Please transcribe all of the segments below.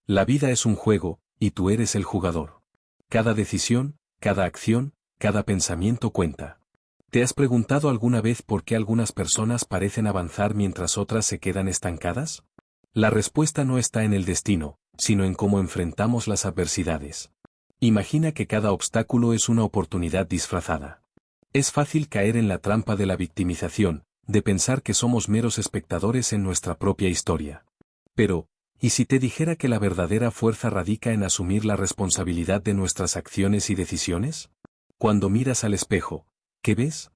La vida es un juego, y tú eres el jugador. Cada decisión, cada acción, cada pensamiento cuenta. ¿Te has preguntado alguna vez por qué algunas personas parecen avanzar mientras otras se quedan estancadas? La respuesta no está en el destino, sino en cómo enfrentamos las adversidades. Imagina que cada obstáculo es una oportunidad disfrazada. Es fácil caer en la trampa de la victimización, de pensar que somos meros espectadores en nuestra propia historia. Pero, ¿y si te dijera que la verdadera fuerza radica en asumir la responsabilidad de nuestras acciones y decisiones? Cuando miras al espejo, ¿qué ves?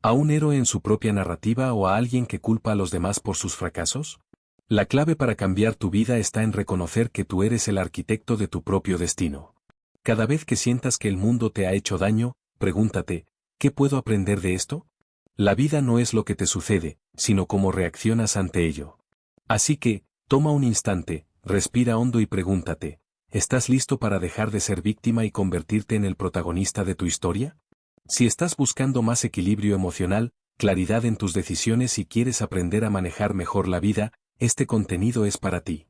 ¿A un héroe en su propia narrativa o a alguien que culpa a los demás por sus fracasos? La clave para cambiar tu vida está en reconocer que tú eres el arquitecto de tu propio destino. Cada vez que sientas que el mundo te ha hecho daño, pregúntate, ¿qué puedo aprender de esto? La vida no es lo que te sucede, sino cómo reaccionas ante ello. Así que, toma un instante, respira hondo y pregúntate, ¿estás listo para dejar de ser víctima y convertirte en el protagonista de tu historia? Si estás buscando más equilibrio emocional, claridad en tus decisiones y quieres aprender a manejar mejor la vida, este contenido es para ti.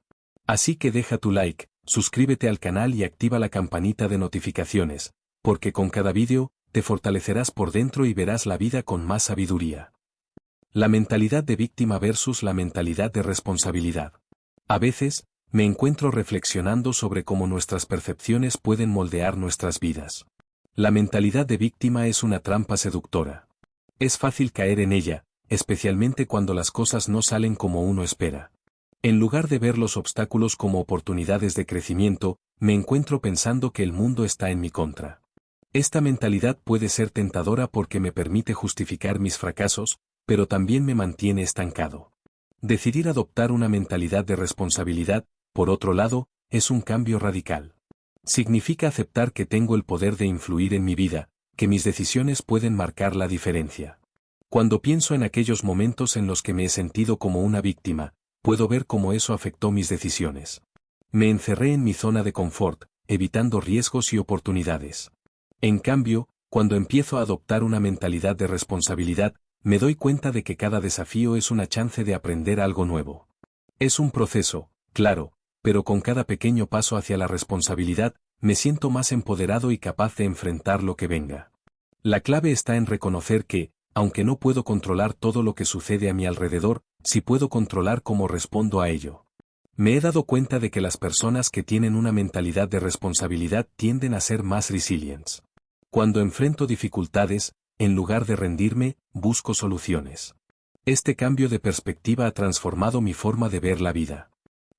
Así que deja tu like, suscríbete al canal y activa la campanita de notificaciones, porque con cada vídeo, te fortalecerás por dentro y verás la vida con más sabiduría. La mentalidad de víctima versus la mentalidad de responsabilidad. A veces, me encuentro reflexionando sobre cómo nuestras percepciones pueden moldear nuestras vidas. La mentalidad de víctima es una trampa seductora. Es fácil caer en ella, especialmente cuando las cosas no salen como uno espera. En lugar de ver los obstáculos como oportunidades de crecimiento, me encuentro pensando que el mundo está en mi contra. Esta mentalidad puede ser tentadora porque me permite justificar mis fracasos, pero también me mantiene estancado. Decidir adoptar una mentalidad de responsabilidad, por otro lado, es un cambio radical. Significa aceptar que tengo el poder de influir en mi vida, que mis decisiones pueden marcar la diferencia. Cuando pienso en aquellos momentos en los que me he sentido como una víctima, puedo ver cómo eso afectó mis decisiones. Me encerré en mi zona de confort, evitando riesgos y oportunidades. En cambio, cuando empiezo a adoptar una mentalidad de responsabilidad, me doy cuenta de que cada desafío es una chance de aprender algo nuevo. Es un proceso, claro, pero con cada pequeño paso hacia la responsabilidad, me siento más empoderado y capaz de enfrentar lo que venga. La clave está en reconocer que, aunque no puedo controlar todo lo que sucede a mi alrededor, sí puedo controlar cómo respondo a ello. Me he dado cuenta de que las personas que tienen una mentalidad de responsabilidad tienden a ser más resilientes. Cuando enfrento dificultades, en lugar de rendirme, busco soluciones. Este cambio de perspectiva ha transformado mi forma de ver la vida.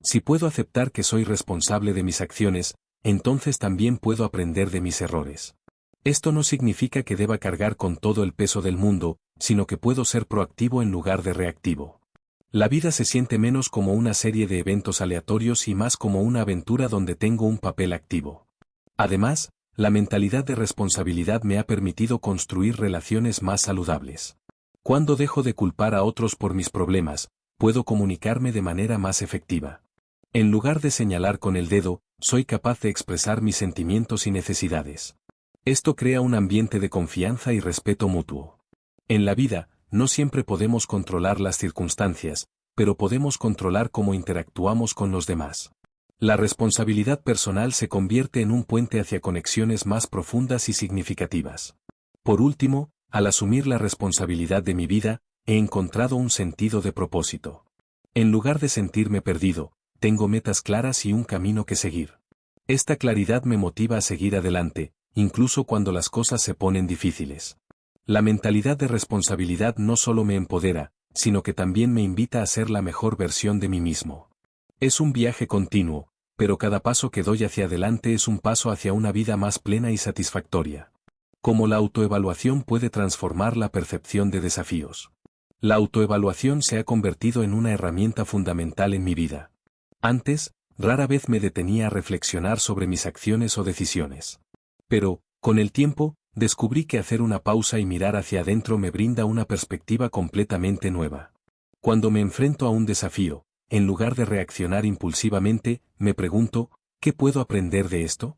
Si puedo aceptar que soy responsable de mis acciones, entonces también puedo aprender de mis errores. Esto no significa que deba cargar con todo el peso del mundo, sino que puedo ser proactivo en lugar de reactivo. La vida se siente menos como una serie de eventos aleatorios y más como una aventura donde tengo un papel activo. Además, la mentalidad de responsabilidad me ha permitido construir relaciones más saludables. Cuando dejo de culpar a otros por mis problemas, puedo comunicarme de manera más efectiva. En lugar de señalar con el dedo, soy capaz de expresar mis sentimientos y necesidades. Esto crea un ambiente de confianza y respeto mutuo. En la vida, no siempre podemos controlar las circunstancias, pero podemos controlar cómo interactuamos con los demás. La responsabilidad personal se convierte en un puente hacia conexiones más profundas y significativas. Por último, al asumir la responsabilidad de mi vida, he encontrado un sentido de propósito. En lugar de sentirme perdido, tengo metas claras y un camino que seguir. Esta claridad me motiva a seguir adelante, incluso cuando las cosas se ponen difíciles. La mentalidad de responsabilidad no solo me empodera, sino que también me invita a ser la mejor versión de mí mismo. Es un viaje continuo, pero cada paso que doy hacia adelante es un paso hacia una vida más plena y satisfactoria. Cómo la autoevaluación puede transformar la percepción de desafíos. La autoevaluación se ha convertido en una herramienta fundamental en mi vida. Antes, rara vez me detenía a reflexionar sobre mis acciones o decisiones. Pero, con el tiempo, descubrí que hacer una pausa y mirar hacia adentro me brinda una perspectiva completamente nueva. Cuando me enfrento a un desafío, en lugar de reaccionar impulsivamente, me pregunto, ¿qué puedo aprender de esto?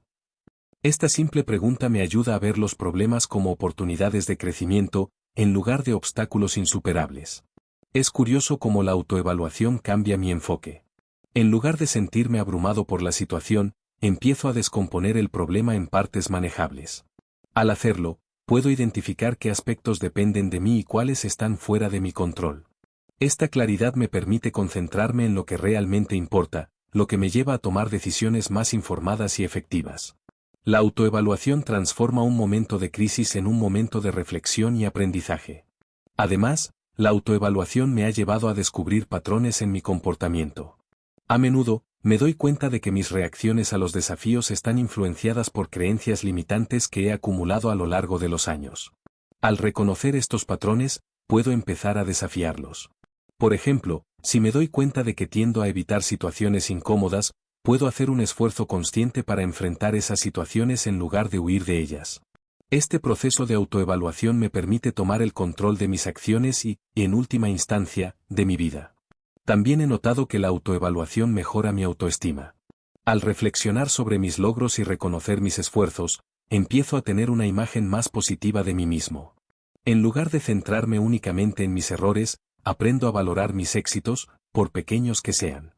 Esta simple pregunta me ayuda a ver los problemas como oportunidades de crecimiento, en lugar de obstáculos insuperables. Es curioso cómo la autoevaluación cambia mi enfoque. En lugar de sentirme abrumado por la situación, empiezo a descomponer el problema en partes manejables. Al hacerlo, puedo identificar qué aspectos dependen de mí y cuáles están fuera de mi control. Esta claridad me permite concentrarme en lo que realmente importa, lo que me lleva a tomar decisiones más informadas y efectivas. La autoevaluación transforma un momento de crisis en un momento de reflexión y aprendizaje. Además, la autoevaluación me ha llevado a descubrir patrones en mi comportamiento. A menudo, me doy cuenta de que mis reacciones a los desafíos están influenciadas por creencias limitantes que he acumulado a lo largo de los años. Al reconocer estos patrones, puedo empezar a desafiarlos. Por ejemplo, si me doy cuenta de que tiendo a evitar situaciones incómodas, puedo hacer un esfuerzo consciente para enfrentar esas situaciones en lugar de huir de ellas. Este proceso de autoevaluación me permite tomar el control de mis acciones y, en última instancia, de mi vida. También he notado que la autoevaluación mejora mi autoestima. Al reflexionar sobre mis logros y reconocer mis esfuerzos, empiezo a tener una imagen más positiva de mí mismo. En lugar de centrarme únicamente en mis errores, aprendo a valorar mis éxitos, por pequeños que sean.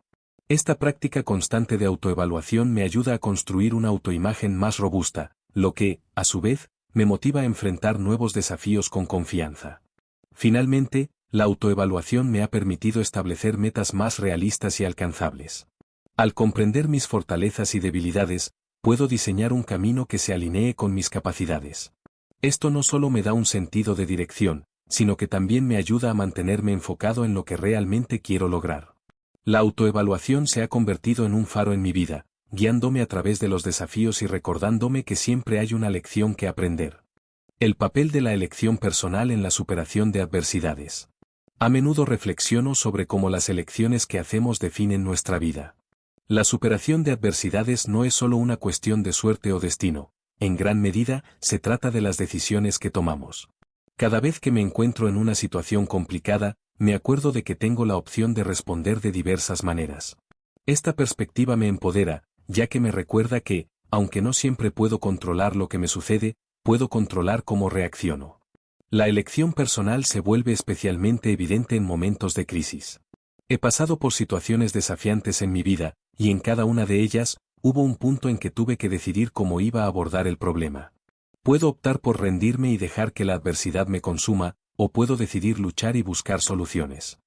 Esta práctica constante de autoevaluación me ayuda a construir una autoimagen más robusta, lo que, a su vez, me motiva a enfrentar nuevos desafíos con confianza. Finalmente, la autoevaluación me ha permitido establecer metas más realistas y alcanzables. Al comprender mis fortalezas y debilidades, puedo diseñar un camino que se alinee con mis capacidades. Esto no solo me da un sentido de dirección, sino que también me ayuda a mantenerme enfocado en lo que realmente quiero lograr. La autoevaluación se ha convertido en un faro en mi vida, guiándome a través de los desafíos y recordándome que siempre hay una lección que aprender. El papel de la elección personal en la superación de adversidades. A menudo reflexiono sobre cómo las elecciones que hacemos definen nuestra vida. La superación de adversidades no es solo una cuestión de suerte o destino, en gran medida, se trata de las decisiones que tomamos. Cada vez que me encuentro en una situación complicada, me acuerdo de que tengo la opción de responder de diversas maneras. Esta perspectiva me empodera, ya que me recuerda que, aunque no siempre puedo controlar lo que me sucede, puedo controlar cómo reacciono. La elección personal se vuelve especialmente evidente en momentos de crisis. He pasado por situaciones desafiantes en mi vida, y en cada una de ellas, hubo un punto en que tuve que decidir cómo iba a abordar el problema. Puedo optar por rendirme y dejar que la adversidad me consuma, o puedo decidir luchar y buscar soluciones.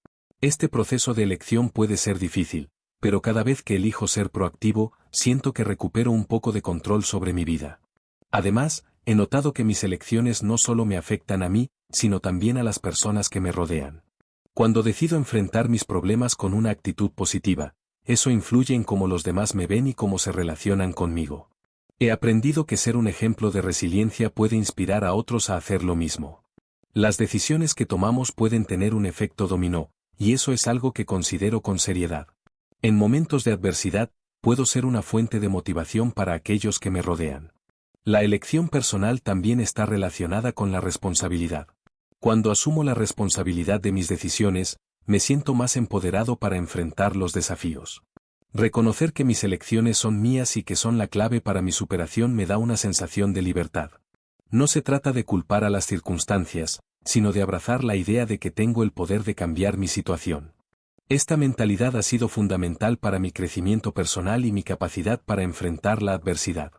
Este proceso de elección puede ser difícil, pero cada vez que elijo ser proactivo, siento que recupero un poco de control sobre mi vida. Además, he notado que mis elecciones no solo me afectan a mí, sino también a las personas que me rodean. Cuando decido enfrentar mis problemas con una actitud positiva, eso influye en cómo los demás me ven y cómo se relacionan conmigo. He aprendido que ser un ejemplo de resiliencia puede inspirar a otros a hacer lo mismo. Las decisiones que tomamos pueden tener un efecto dominó, y eso es algo que considero con seriedad. En momentos de adversidad, puedo ser una fuente de motivación para aquellos que me rodean. La elección personal también está relacionada con la responsabilidad. Cuando asumo la responsabilidad de mis decisiones, me siento más empoderado para enfrentar los desafíos. Reconocer que mis elecciones son mías y que son la clave para mi superación me da una sensación de libertad. No se trata de culpar a las circunstancias, sino de abrazar la idea de que tengo el poder de cambiar mi situación. Esta mentalidad ha sido fundamental para mi crecimiento personal y mi capacidad para enfrentar la adversidad.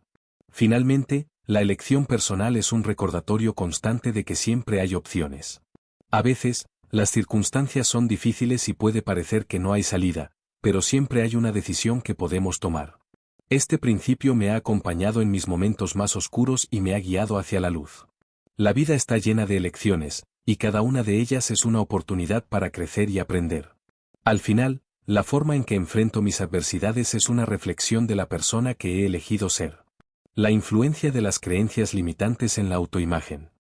Finalmente, la elección personal es un recordatorio constante de que siempre hay opciones. A veces, las circunstancias son difíciles y puede parecer que no hay salida, pero siempre hay una decisión que podemos tomar. Este principio me ha acompañado en mis momentos más oscuros y me ha guiado hacia la luz. La vida está llena de elecciones, y cada una de ellas es una oportunidad para crecer y aprender. Al final, la forma en que enfrento mis adversidades es una reflexión de la persona que he elegido ser. La influencia de las creencias limitantes en la autoimagen.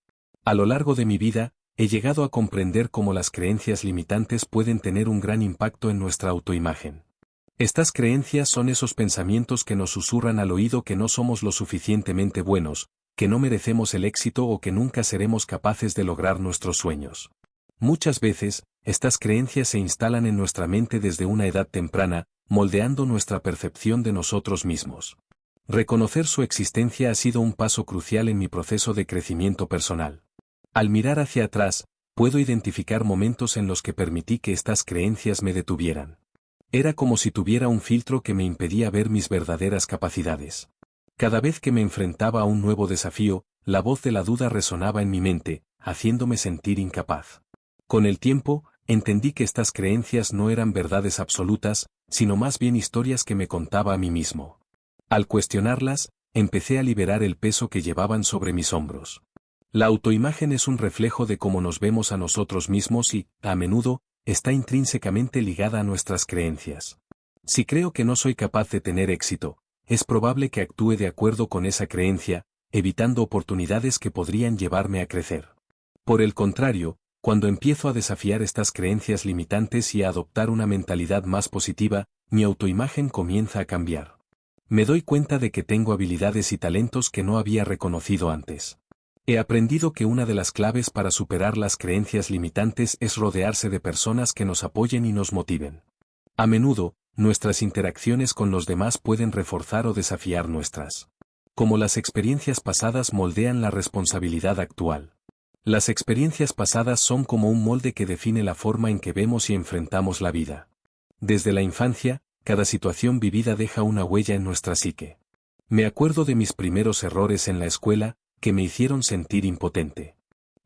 A lo largo de mi vida, he llegado a comprender cómo las creencias limitantes pueden tener un gran impacto en nuestra autoimagen. Estas creencias son esos pensamientos que nos susurran al oído que no somos lo suficientemente buenos, que no merecemos el éxito o que nunca seremos capaces de lograr nuestros sueños. Muchas veces, estas creencias se instalan en nuestra mente desde una edad temprana, moldeando nuestra percepción de nosotros mismos. Reconocer su existencia ha sido un paso crucial en mi proceso de crecimiento personal. Al mirar hacia atrás, puedo identificar momentos en los que permití que estas creencias me detuvieran. Era como si tuviera un filtro que me impedía ver mis verdaderas capacidades. Cada vez que me enfrentaba a un nuevo desafío, la voz de la duda resonaba en mi mente, haciéndome sentir incapaz. Con el tiempo, entendí que estas creencias no eran verdades absolutas, sino más bien historias que me contaba a mí mismo. Al cuestionarlas, empecé a liberar el peso que llevaban sobre mis hombros. La autoimagen es un reflejo de cómo nos vemos a nosotros mismos y, a menudo, está intrínsecamente ligada a nuestras creencias. Si creo que no soy capaz de tener éxito, es probable que actúe de acuerdo con esa creencia, evitando oportunidades que podrían llevarme a crecer. Por el contrario, cuando empiezo a desafiar estas creencias limitantes y a adoptar una mentalidad más positiva, mi autoimagen comienza a cambiar. Me doy cuenta de que tengo habilidades y talentos que no había reconocido antes. He aprendido que una de las claves para superar las creencias limitantes es rodearse de personas que nos apoyen y nos motiven. A menudo, nuestras interacciones con los demás pueden reforzar o desafiar nuestras. Como las experiencias pasadas moldean la responsabilidad actual. Las experiencias pasadas son como un molde que define la forma en que vemos y enfrentamos la vida. Desde la infancia, cada situación vivida deja una huella en nuestra psique. Me acuerdo de mis primeros errores en la escuela, que me hicieron sentir impotente.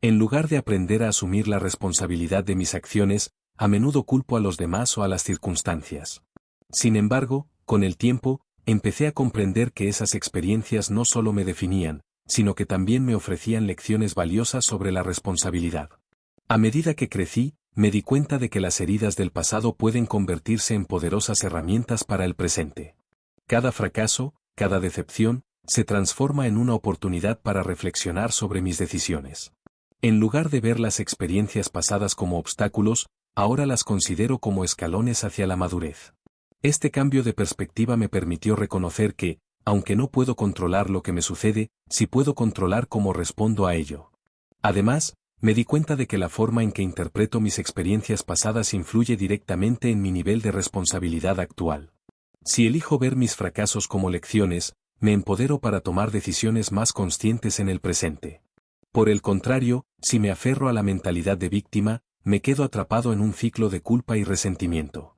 En lugar de aprender a asumir la responsabilidad de mis acciones, a menudo culpo a los demás o a las circunstancias. Sin embargo, con el tiempo, empecé a comprender que esas experiencias no solo me definían, sino que también me ofrecían lecciones valiosas sobre la responsabilidad. A medida que crecí, me di cuenta de que las heridas del pasado pueden convertirse en poderosas herramientas para el presente. Cada fracaso, cada decepción, se transforma en una oportunidad para reflexionar sobre mis decisiones. En lugar de ver las experiencias pasadas como obstáculos, ahora las considero como escalones hacia la madurez. Este cambio de perspectiva me permitió reconocer que, aunque no puedo controlar lo que me sucede, sí puedo controlar cómo respondo a ello. Además, me di cuenta de que la forma en que interpreto mis experiencias pasadas influye directamente en mi nivel de responsabilidad actual. Si elijo ver mis fracasos como lecciones, me empodero para tomar decisiones más conscientes en el presente. Por el contrario, si me aferro a la mentalidad de víctima, me quedo atrapado en un ciclo de culpa y resentimiento.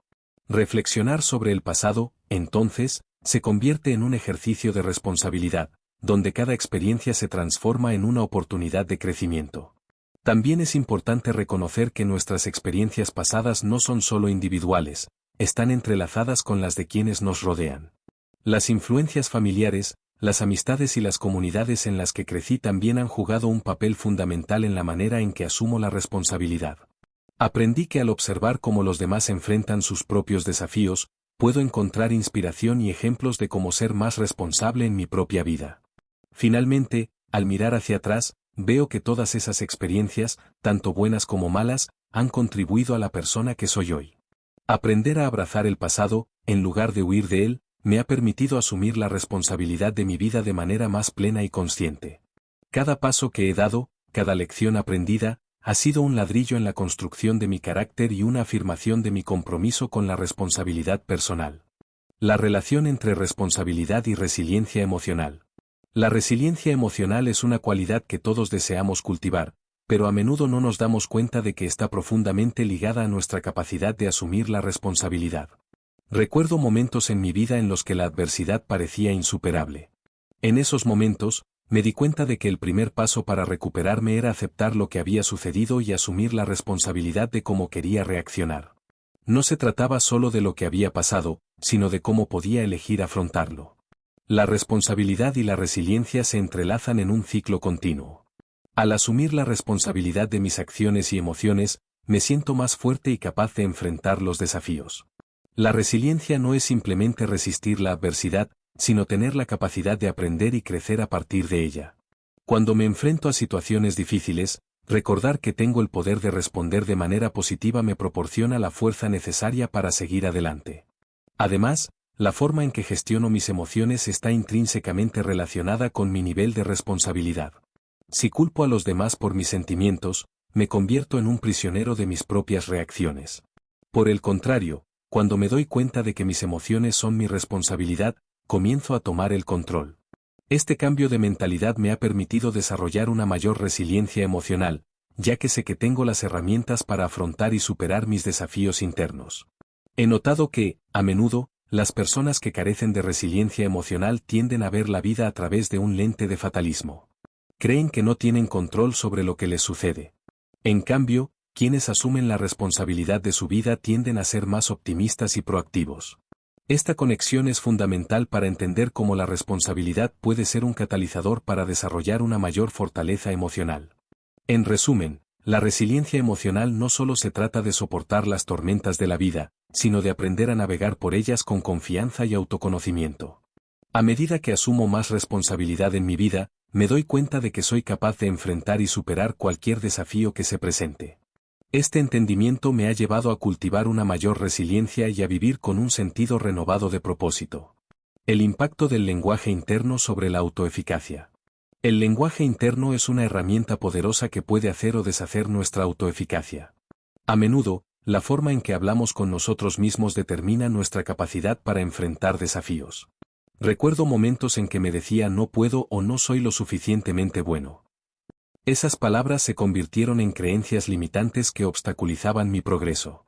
Reflexionar sobre el pasado, entonces, se convierte en un ejercicio de responsabilidad, donde cada experiencia se transforma en una oportunidad de crecimiento. También es importante reconocer que nuestras experiencias pasadas no son solo individuales, están entrelazadas con las de quienes nos rodean. Las influencias familiares, las amistades y las comunidades en las que crecí también han jugado un papel fundamental en la manera en que asumo la responsabilidad. Aprendí que al observar cómo los demás enfrentan sus propios desafíos, puedo encontrar inspiración y ejemplos de cómo ser más responsable en mi propia vida. Finalmente, al mirar hacia atrás, veo que todas esas experiencias, tanto buenas como malas, han contribuido a la persona que soy hoy. Aprender a abrazar el pasado, en lugar de huir de él, me ha permitido asumir la responsabilidad de mi vida de manera más plena y consciente. Cada paso que he dado, cada lección aprendida, ha sido un ladrillo en la construcción de mi carácter y una afirmación de mi compromiso con la responsabilidad personal. La relación entre responsabilidad y resiliencia emocional. La resiliencia emocional es una cualidad que todos deseamos cultivar, pero a menudo no nos damos cuenta de que está profundamente ligada a nuestra capacidad de asumir la responsabilidad. Recuerdo momentos en mi vida en los que la adversidad parecía insuperable. En esos momentos, me di cuenta de que el primer paso para recuperarme era aceptar lo que había sucedido y asumir la responsabilidad de cómo quería reaccionar. No se trataba solo de lo que había pasado, sino de cómo podía elegir afrontarlo. La responsabilidad y la resiliencia se entrelazan en un ciclo continuo. Al asumir la responsabilidad de mis acciones y emociones, me siento más fuerte y capaz de enfrentar los desafíos. La resiliencia no es simplemente resistir la adversidad, sino tener la capacidad de aprender y crecer a partir de ella. Cuando me enfrento a situaciones difíciles, recordar que tengo el poder de responder de manera positiva me proporciona la fuerza necesaria para seguir adelante. Además, la forma en que gestiono mis emociones está intrínsecamente relacionada con mi nivel de responsabilidad. Si culpo a los demás por mis sentimientos, me convierto en un prisionero de mis propias reacciones. Por el contrario, cuando me doy cuenta de que mis emociones son mi responsabilidad, comienzo a tomar el control. Este cambio de mentalidad me ha permitido desarrollar una mayor resiliencia emocional, ya que sé que tengo las herramientas para afrontar y superar mis desafíos internos. He notado que, a menudo, las personas que carecen de resiliencia emocional tienden a ver la vida a través de un lente de fatalismo. Creen que no tienen control sobre lo que les sucede. En cambio, quienes asumen la responsabilidad de su vida tienden a ser más optimistas y proactivos. Esta conexión es fundamental para entender cómo la responsabilidad puede ser un catalizador para desarrollar una mayor fortaleza emocional. En resumen, la resiliencia emocional no solo se trata de soportar las tormentas de la vida, sino de aprender a navegar por ellas con confianza y autoconocimiento. A medida que asumo más responsabilidad en mi vida, me doy cuenta de que soy capaz de enfrentar y superar cualquier desafío que se presente. Este entendimiento me ha llevado a cultivar una mayor resiliencia y a vivir con un sentido renovado de propósito. El impacto del lenguaje interno sobre la autoeficacia. El lenguaje interno es una herramienta poderosa que puede hacer o deshacer nuestra autoeficacia. A menudo, la forma en que hablamos con nosotros mismos determina nuestra capacidad para enfrentar desafíos. Recuerdo momentos en que me decía no puedo o no soy lo suficientemente bueno. Esas palabras se convirtieron en creencias limitantes que obstaculizaban mi progreso.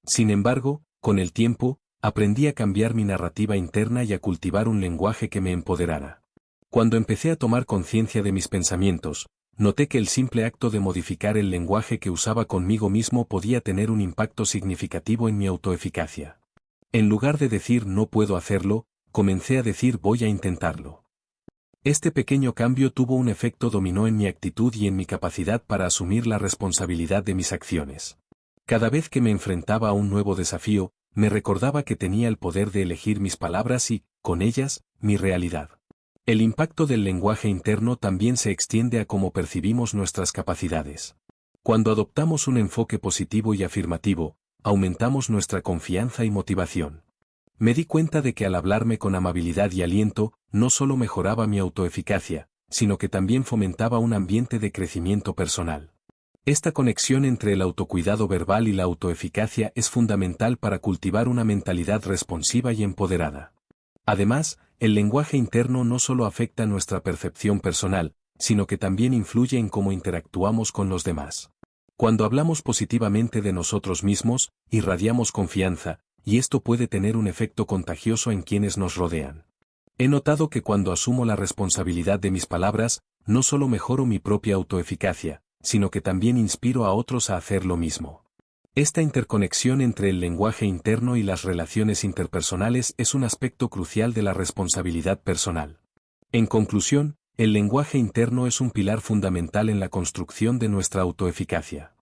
Sin embargo, con el tiempo, aprendí a cambiar mi narrativa interna y a cultivar un lenguaje que me empoderara. Cuando empecé a tomar conciencia de mis pensamientos, noté que el simple acto de modificar el lenguaje que usaba conmigo mismo podía tener un impacto significativo en mi autoeficacia. En lugar de decir no puedo hacerlo, comencé a decir voy a intentarlo. Este pequeño cambio tuvo un efecto dominó en mi actitud y en mi capacidad para asumir la responsabilidad de mis acciones. Cada vez que me enfrentaba a un nuevo desafío, me recordaba que tenía el poder de elegir mis palabras y, con ellas, mi realidad. El impacto del lenguaje interno también se extiende a cómo percibimos nuestras capacidades. Cuando adoptamos un enfoque positivo y afirmativo, aumentamos nuestra confianza y motivación. Me di cuenta de que al hablarme con amabilidad y aliento, no solo mejoraba mi autoeficacia, sino que también fomentaba un ambiente de crecimiento personal. Esta conexión entre el autocuidado verbal y la autoeficacia es fundamental para cultivar una mentalidad responsiva y empoderada. Además, el lenguaje interno no solo afecta nuestra percepción personal, sino que también influye en cómo interactuamos con los demás. Cuando hablamos positivamente de nosotros mismos, irradiamos confianza, y esto puede tener un efecto contagioso en quienes nos rodean. He notado que cuando asumo la responsabilidad de mis palabras, no solo mejoro mi propia autoeficacia, sino que también inspiro a otros a hacer lo mismo. Esta interconexión entre el lenguaje interno y las relaciones interpersonales es un aspecto crucial de la responsabilidad personal. En conclusión, el lenguaje interno es un pilar fundamental en la construcción de nuestra autoeficacia.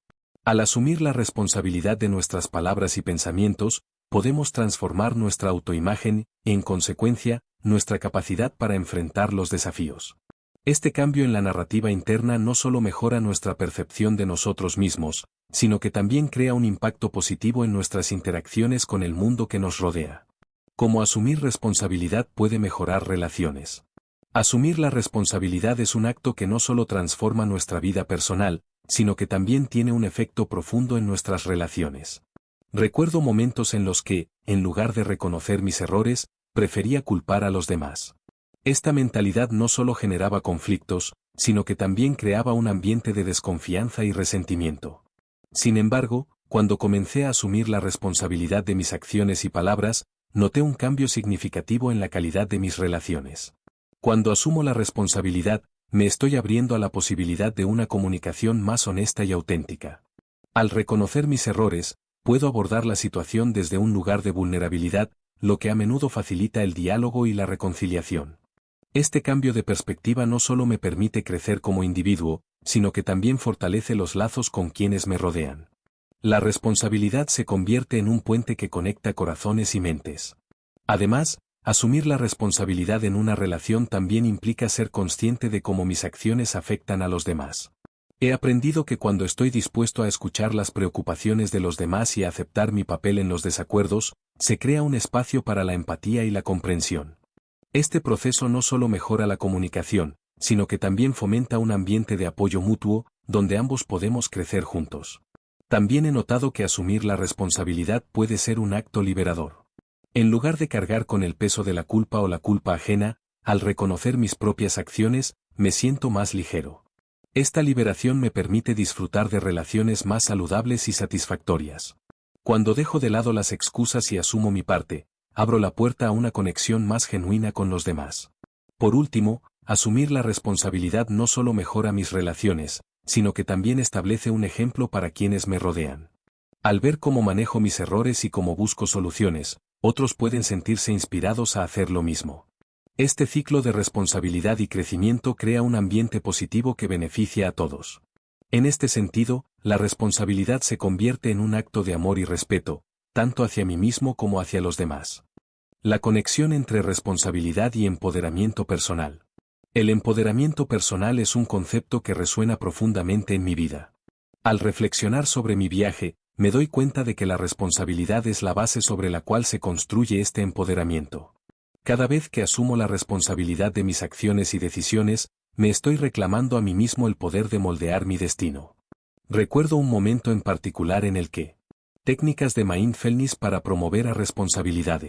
Al asumir la responsabilidad de nuestras palabras y pensamientos, podemos transformar nuestra autoimagen y, en consecuencia, nuestra capacidad para enfrentar los desafíos. Este cambio en la narrativa interna no solo mejora nuestra percepción de nosotros mismos, sino que también crea un impacto positivo en nuestras interacciones con el mundo que nos rodea. Cómo asumir responsabilidad puede mejorar relaciones. Asumir la responsabilidad es un acto que no solo transforma nuestra vida personal, sino que también tiene un efecto profundo en nuestras relaciones. Recuerdo momentos en los que, en lugar de reconocer mis errores, prefería culpar a los demás. Esta mentalidad no solo generaba conflictos, sino que también creaba un ambiente de desconfianza y resentimiento. Sin embargo, cuando comencé a asumir la responsabilidad de mis acciones y palabras, noté un cambio significativo en la calidad de mis relaciones. Cuando asumo la responsabilidad, me estoy abriendo a la posibilidad de una comunicación más honesta y auténtica. Al reconocer mis errores, puedo abordar la situación desde un lugar de vulnerabilidad, lo que a menudo facilita el diálogo y la reconciliación. Este cambio de perspectiva no solo me permite crecer como individuo, sino que también fortalece los lazos con quienes me rodean. La responsabilidad se convierte en un puente que conecta corazones y mentes. Además, asumir la responsabilidad en una relación también implica ser consciente de cómo mis acciones afectan a los demás. He aprendido que cuando estoy dispuesto a escuchar las preocupaciones de los demás y a aceptar mi papel en los desacuerdos, se crea un espacio para la empatía y la comprensión. Este proceso no solo mejora la comunicación, sino que también fomenta un ambiente de apoyo mutuo, donde ambos podemos crecer juntos. También he notado que asumir la responsabilidad puede ser un acto liberador. En lugar de cargar con el peso de la culpa o la culpa ajena, al reconocer mis propias acciones, me siento más ligero. Esta liberación me permite disfrutar de relaciones más saludables y satisfactorias. Cuando dejo de lado las excusas y asumo mi parte, abro la puerta a una conexión más genuina con los demás. Por último, asumir la responsabilidad no solo mejora mis relaciones, sino que también establece un ejemplo para quienes me rodean. Al ver cómo manejo mis errores y cómo busco soluciones, otros pueden sentirse inspirados a hacer lo mismo. Este ciclo de responsabilidad y crecimiento crea un ambiente positivo que beneficia a todos. En este sentido, la responsabilidad se convierte en un acto de amor y respeto, tanto hacia mí mismo como hacia los demás. La conexión entre responsabilidad y empoderamiento personal. El empoderamiento personal es un concepto que resuena profundamente en mi vida. Al reflexionar sobre mi viaje, me doy cuenta de que la responsabilidad es la base sobre la cual se construye este empoderamiento. Cada vez que asumo la responsabilidad de mis acciones y decisiones, me estoy reclamando a mí mismo el poder de moldear mi destino. Recuerdo un momento en particular en el que técnicas de mindfulness para promover a responsabilidad.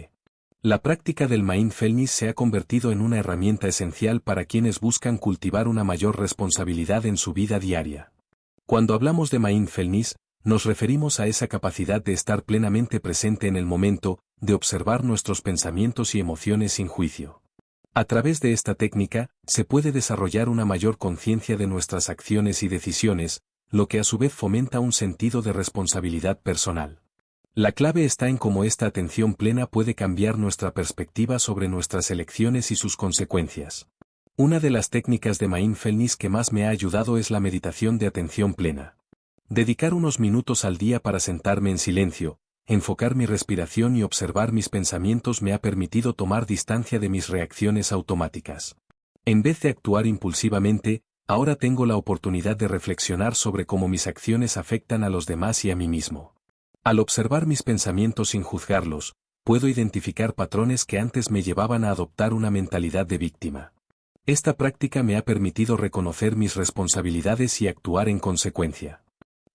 La práctica del mindfulness se ha convertido en una herramienta esencial para quienes buscan cultivar una mayor responsabilidad en su vida diaria. Cuando hablamos de mindfulness, nos referimos a esa capacidad de estar plenamente presente en el momento, de observar nuestros pensamientos y emociones sin juicio. A través de esta técnica, se puede desarrollar una mayor conciencia de nuestras acciones y decisiones, lo que a su vez fomenta un sentido de responsabilidad personal. La clave está en cómo esta atención plena puede cambiar nuestra perspectiva sobre nuestras elecciones y sus consecuencias. Una de las técnicas de mindfulness que más me ha ayudado es la meditación de atención plena. Dedicar unos minutos al día para sentarme en silencio, enfocar mi respiración y observar mis pensamientos me ha permitido tomar distancia de mis reacciones automáticas. En vez de actuar impulsivamente, ahora tengo la oportunidad de reflexionar sobre cómo mis acciones afectan a los demás y a mí mismo. Al observar mis pensamientos sin juzgarlos, puedo identificar patrones que antes me llevaban a adoptar una mentalidad de víctima. Esta práctica me ha permitido reconocer mis responsabilidades y actuar en consecuencia.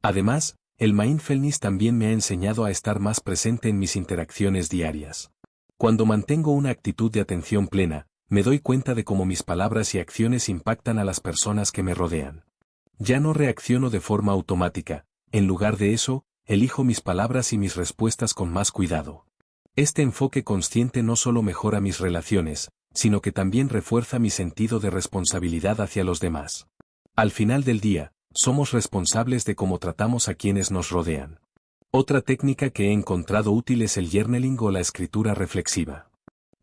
Además, el mindfulness también me ha enseñado a estar más presente en mis interacciones diarias. Cuando mantengo una actitud de atención plena, me doy cuenta de cómo mis palabras y acciones impactan a las personas que me rodean. Ya no reacciono de forma automática, en lugar de eso, elijo mis palabras y mis respuestas con más cuidado. Este enfoque consciente no solo mejora mis relaciones, sino que también refuerza mi sentido de responsabilidad hacia los demás. Al final del día, somos responsables de cómo tratamos a quienes nos rodean. Otra técnica que he encontrado útil es el journaling o la escritura reflexiva.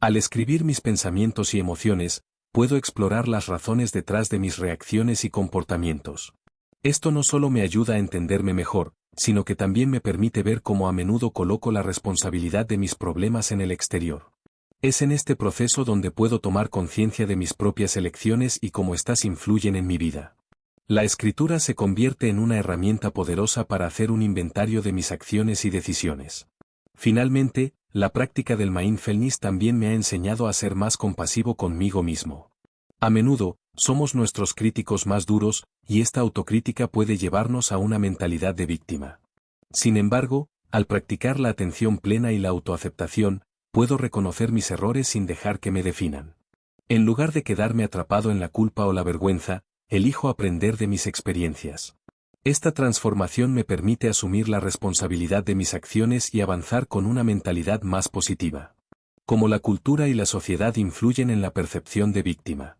Al escribir mis pensamientos y emociones, puedo explorar las razones detrás de mis reacciones y comportamientos. Esto no solo me ayuda a entenderme mejor, sino que también me permite ver cómo a menudo coloco la responsabilidad de mis problemas en el exterior. Es en este proceso donde puedo tomar conciencia de mis propias elecciones y cómo éstas influyen en mi vida. La escritura se convierte en una herramienta poderosa para hacer un inventario de mis acciones y decisiones. Finalmente, la práctica del mindfulness también me ha enseñado a ser más compasivo conmigo mismo. A menudo, somos nuestros críticos más duros, y esta autocrítica puede llevarnos a una mentalidad de víctima. Sin embargo, al practicar la atención plena y la autoaceptación, puedo reconocer mis errores sin dejar que me definan. En lugar de quedarme atrapado en la culpa o la vergüenza, elijo aprender de mis experiencias. Esta transformación me permite asumir la responsabilidad de mis acciones y avanzar con una mentalidad más positiva. Como la cultura y la sociedad influyen en la percepción de víctima.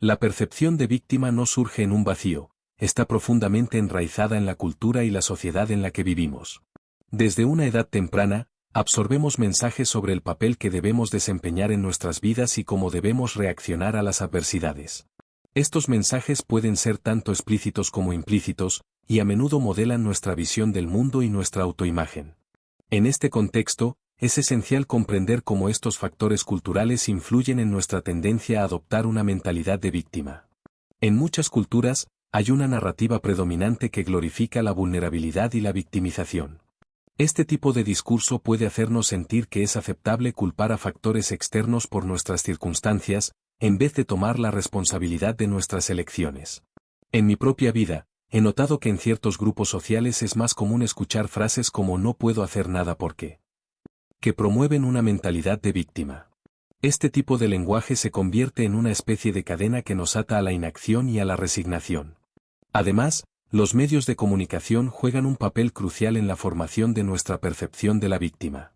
La percepción de víctima no surge en un vacío, está profundamente enraizada en la cultura y la sociedad en la que vivimos. Desde una edad temprana, absorbemos mensajes sobre el papel que debemos desempeñar en nuestras vidas y cómo debemos reaccionar a las adversidades. Estos mensajes pueden ser tanto explícitos como implícitos, y a menudo modelan nuestra visión del mundo y nuestra autoimagen. En este contexto, es esencial comprender cómo estos factores culturales influyen en nuestra tendencia a adoptar una mentalidad de víctima. En muchas culturas, hay una narrativa predominante que glorifica la vulnerabilidad y la victimización. Este tipo de discurso puede hacernos sentir que es aceptable culpar a factores externos por nuestras circunstancias, en vez de tomar la responsabilidad de nuestras elecciones. En mi propia vida, he notado que en ciertos grupos sociales es más común escuchar frases como "no puedo hacer nada porque", que promueven una mentalidad de víctima. Este tipo de lenguaje se convierte en una especie de cadena que nos ata a la inacción y a la resignación. Además, los medios de comunicación juegan un papel crucial en la formación de nuestra percepción de la víctima.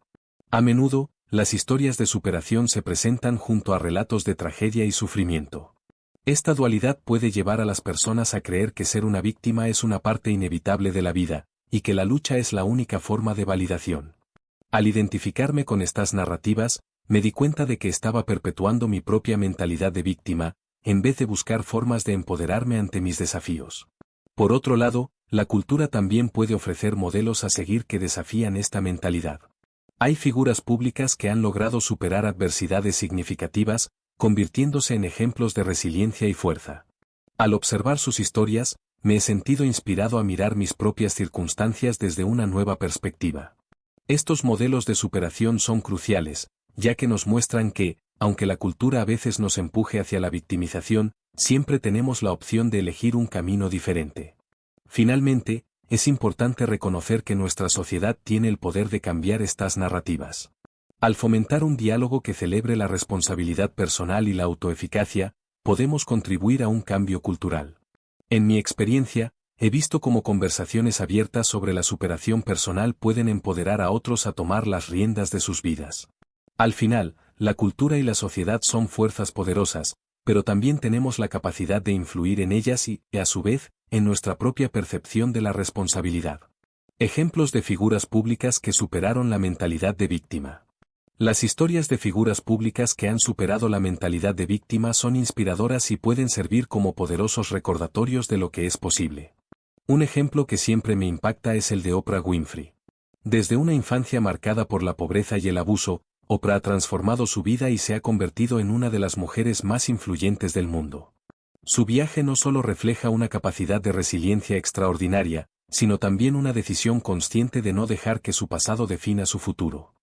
A menudo, las historias de superación se presentan junto a relatos de tragedia y sufrimiento. Esta dualidad puede llevar a las personas a creer que ser una víctima es una parte inevitable de la vida, y que la lucha es la única forma de validación. Al identificarme con estas narrativas, me di cuenta de que estaba perpetuando mi propia mentalidad de víctima, en vez de buscar formas de empoderarme ante mis desafíos. Por otro lado, la cultura también puede ofrecer modelos a seguir que desafían esta mentalidad. Hay figuras públicas que han logrado superar adversidades significativas, convirtiéndose en ejemplos de resiliencia y fuerza. Al observar sus historias, me he sentido inspirado a mirar mis propias circunstancias desde una nueva perspectiva. Estos modelos de superación son cruciales, ya que nos muestran que, aunque la cultura a veces nos empuje hacia la victimización, siempre tenemos la opción de elegir un camino diferente. Finalmente, es importante reconocer que nuestra sociedad tiene el poder de cambiar estas narrativas. Al fomentar un diálogo que celebre la responsabilidad personal y la autoeficacia, podemos contribuir a un cambio cultural. En mi experiencia, he visto cómo conversaciones abiertas sobre la superación personal pueden empoderar a otros a tomar las riendas de sus vidas. Al final, la cultura y la sociedad son fuerzas poderosas, pero también tenemos la capacidad de influir en ellas y, a su vez, en nuestra propia percepción de la responsabilidad. Ejemplos de figuras públicas que superaron la mentalidad de víctima. Las historias de figuras públicas que han superado la mentalidad de víctima son inspiradoras y pueden servir como poderosos recordatorios de lo que es posible. Un ejemplo que siempre me impacta es el de Oprah Winfrey. Desde una infancia marcada por la pobreza y el abuso, Oprah ha transformado su vida y se ha convertido en una de las mujeres más influyentes del mundo. Su viaje no solo refleja una capacidad de resiliencia extraordinaria, sino también una decisión consciente de no dejar que su pasado defina su futuro.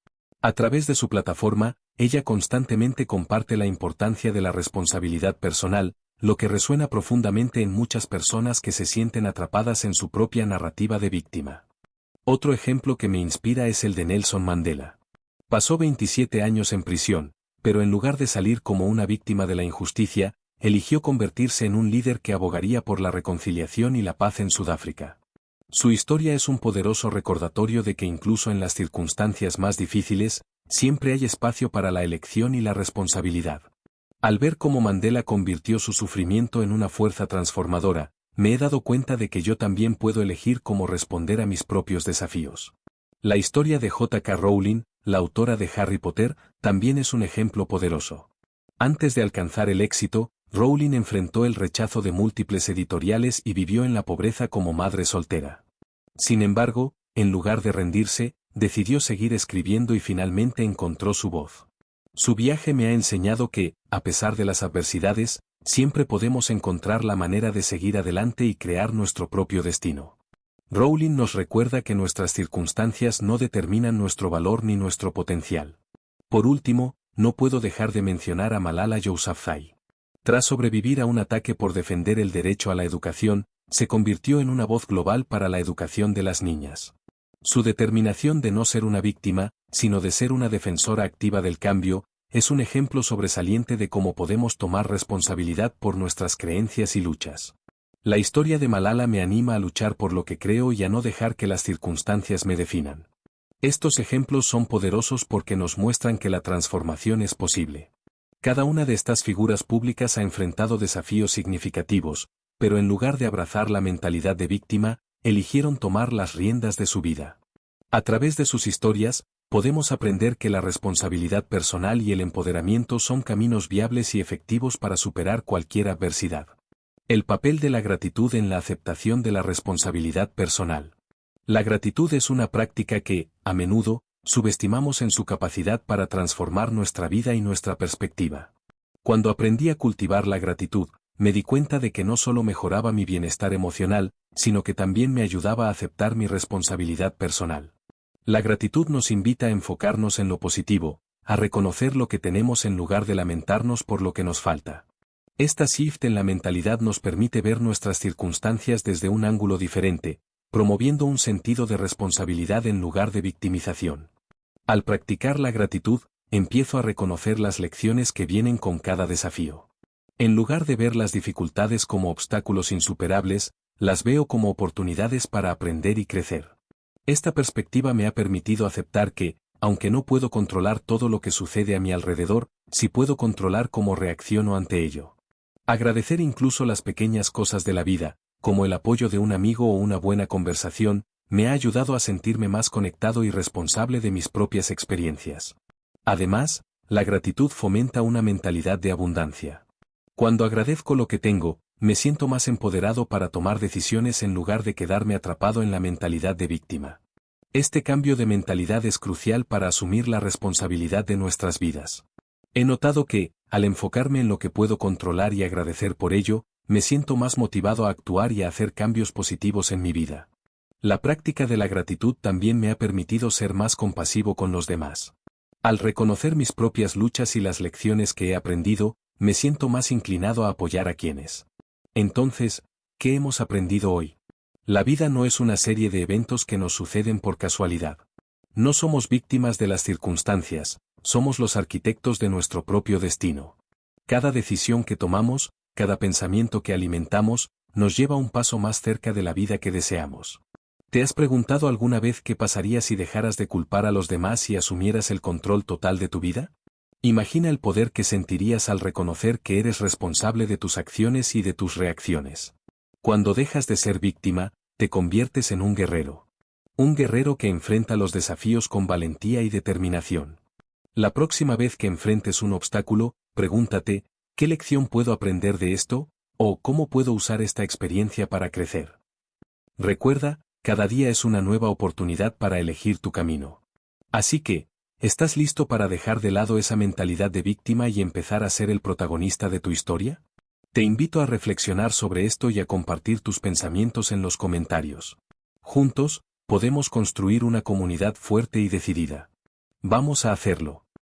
A través de su plataforma, ella constantemente comparte la importancia de la responsabilidad personal, lo que resuena profundamente en muchas personas que se sienten atrapadas en su propia narrativa de víctima. Otro ejemplo que me inspira es el de Nelson Mandela. Pasó 27 años en prisión, pero en lugar de salir como una víctima de la injusticia, eligió convertirse en un líder que abogaría por la reconciliación y la paz en Sudáfrica. Su historia es un poderoso recordatorio de que incluso en las circunstancias más difíciles, siempre hay espacio para la elección y la responsabilidad. Al ver cómo Mandela convirtió su sufrimiento en una fuerza transformadora, me he dado cuenta de que yo también puedo elegir cómo responder a mis propios desafíos. La historia de J.K. Rowling, la autora de Harry Potter, también es un ejemplo poderoso. Antes de alcanzar el éxito, Rowling enfrentó el rechazo de múltiples editoriales y vivió en la pobreza como madre soltera. Sin embargo, en lugar de rendirse, decidió seguir escribiendo y finalmente encontró su voz. Su viaje me ha enseñado que, a pesar de las adversidades, siempre podemos encontrar la manera de seguir adelante y crear nuestro propio destino. Rowling nos recuerda que nuestras circunstancias no determinan nuestro valor ni nuestro potencial. Por último, no puedo dejar de mencionar a Malala Yousafzai. Tras sobrevivir a un ataque por defender el derecho a la educación, se convirtió en una voz global para la educación de las niñas. Su determinación de no ser una víctima, sino de ser una defensora activa del cambio, es un ejemplo sobresaliente de cómo podemos tomar responsabilidad por nuestras creencias y luchas. La historia de Malala me anima a luchar por lo que creo y a no dejar que las circunstancias me definan. Estos ejemplos son poderosos porque nos muestran que la transformación es posible. Cada una de estas figuras públicas ha enfrentado desafíos significativos, pero en lugar de abrazar la mentalidad de víctima, eligieron tomar las riendas de su vida. A través de sus historias, podemos aprender que la responsabilidad personal y el empoderamiento son caminos viables y efectivos para superar cualquier adversidad. El papel de la gratitud en la aceptación de la responsabilidad personal. La gratitud es una práctica que, a menudo, subestimamos en su capacidad para transformar nuestra vida y nuestra perspectiva. Cuando aprendí a cultivar la gratitud, me di cuenta de que no solo mejoraba mi bienestar emocional, sino que también me ayudaba a aceptar mi responsabilidad personal. La gratitud nos invita a enfocarnos en lo positivo, a reconocer lo que tenemos en lugar de lamentarnos por lo que nos falta. Esta shift en la mentalidad nos permite ver nuestras circunstancias desde un ángulo diferente, promoviendo un sentido de responsabilidad en lugar de victimización. Al practicar la gratitud, empiezo a reconocer las lecciones que vienen con cada desafío. En lugar de ver las dificultades como obstáculos insuperables, las veo como oportunidades para aprender y crecer. Esta perspectiva me ha permitido aceptar que, aunque no puedo controlar todo lo que sucede a mi alrededor, sí puedo controlar cómo reacciono ante ello. Agradecer incluso las pequeñas cosas de la vida, como el apoyo de un amigo o una buena conversación, me ha ayudado a sentirme más conectado y responsable de mis propias experiencias. Además, la gratitud fomenta una mentalidad de abundancia. Cuando agradezco lo que tengo, me siento más empoderado para tomar decisiones en lugar de quedarme atrapado en la mentalidad de víctima. Este cambio de mentalidad es crucial para asumir la responsabilidad de nuestras vidas. He notado que, al enfocarme en lo que puedo controlar y agradecer por ello, me siento más motivado a actuar y a hacer cambios positivos en mi vida. La práctica de la gratitud también me ha permitido ser más compasivo con los demás. Al reconocer mis propias luchas y las lecciones que he aprendido, me siento más inclinado a apoyar a quienes. Entonces, ¿qué hemos aprendido hoy? La vida no es una serie de eventos que nos suceden por casualidad. No somos víctimas de las circunstancias, somos los arquitectos de nuestro propio destino. Cada decisión que tomamos, cada pensamiento que alimentamos, nos lleva un paso más cerca de la vida que deseamos. ¿Te has preguntado alguna vez qué pasaría si dejaras de culpar a los demás y asumieras el control total de tu vida? Imagina el poder que sentirías al reconocer que eres responsable de tus acciones y de tus reacciones. Cuando dejas de ser víctima, te conviertes en un guerrero. Un guerrero que enfrenta los desafíos con valentía y determinación. La próxima vez que enfrentes un obstáculo, pregúntate, ¿qué lección puedo aprender de esto? ¿O cómo puedo usar esta experiencia para crecer? Recuerda, cada día es una nueva oportunidad para elegir tu camino. Así que, ¿estás listo para dejar de lado esa mentalidad de víctima y empezar a ser el protagonista de tu historia? Te invito a reflexionar sobre esto y a compartir tus pensamientos en los comentarios. Juntos, podemos construir una comunidad fuerte y decidida. Vamos a hacerlo.